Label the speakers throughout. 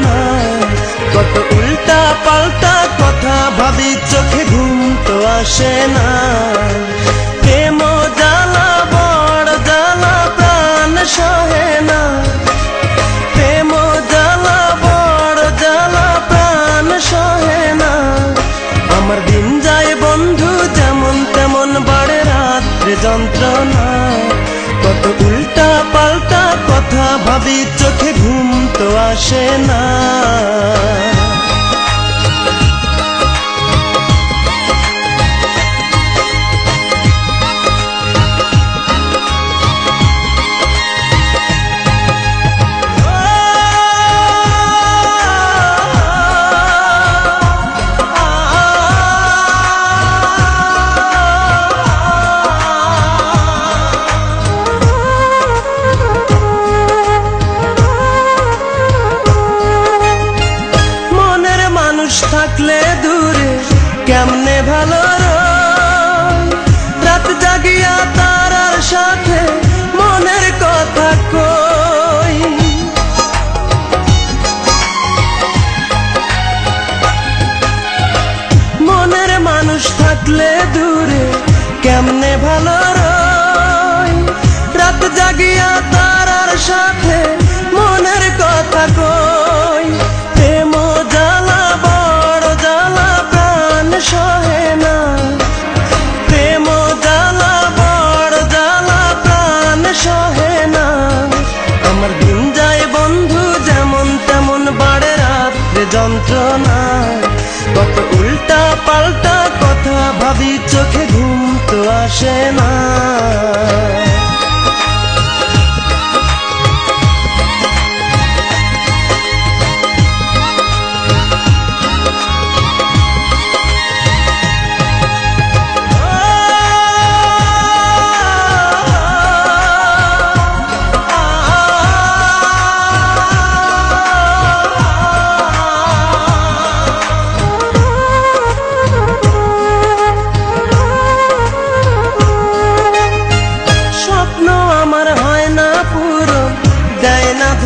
Speaker 1: না। কত উল্টা পাল্টা কথা ভাবি, চোখে ঘুম তো আসে না। প্রেম জ্বালা বড় জ্বালা, প্রাণ সহে না। প্রেম জ্বালা বড় জ্বালা, প্রাণ সহে না। আমার দিন যায় বন্ধু যেমন তেমন, বাড়ে রাত্রে যন্ত্রণা। কত উল্টা পাল্টা কথা ভাবি, চোখে ঘুম তো আসে না। থাকলে দূরে কেমনে ভালো রয়, রাত জাগিয়া তারার সাথে মনের কথা কই। মনের মানুষ থাকলে দূরে কেমনে ভালো রয়, রাত জাগিয়া তারার সাথে মনের কথা কই। প্রেম জ্বালা বড় জ্বালা, প্রাণ সহে না। প্রেম জ্বালা বড় জ্বালা, প্রাণ সহে না। আমার দিন যায় বন্ধু যেমন তেমন, বাড়ে রাত্রে যন্ত্রণা। কত উল্টা পাল্টা কথা ভাবি, চোখে ঘুম তো আসে না।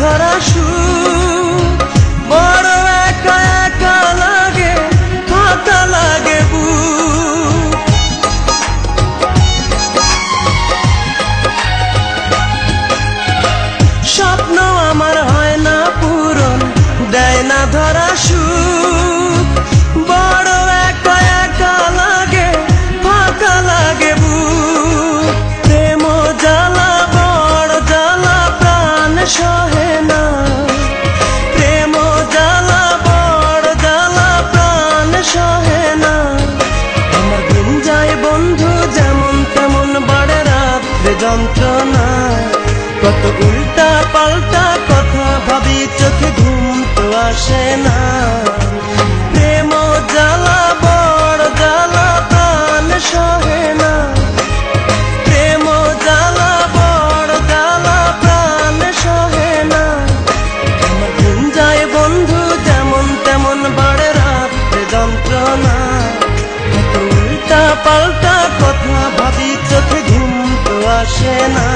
Speaker 1: ধরা সুখ বড় একা একা লাগে, ফাঁকা লাগে বুক। স্বপ্ন আমার হয় না পূরণ, দেয় না ধরা সুখ। বড় একা একা লাগে, ফাঁকা লাগে বুক। প্রেম জ্বালা বড় জ্বালা, প্রাণ সহে না। প্রেম জ্বালা বড় জ্বালা, প্রাণ সহে না। আমার দিন যায় বন্ধু যেমন তেমন, বাড়ে রাত্রে যন্ত্রণা। কত উল্টা পাল্টা কথা ভাবি, চোখে ঘুম তো আসে না। প্রেম জ্বালা বড় জ্বালা, প্রাণ সহে না। প্রেম জ্বালা বড় জ্বালা, প্রাণ সহে না। আমার দিন যায় বন্ধু যেমন তেমন, বাড়ে রাত্রে যন্ত্রণা। কত উল্টা পাল্টা কথা ভাবি, চোখে ঘুম তো আসে না।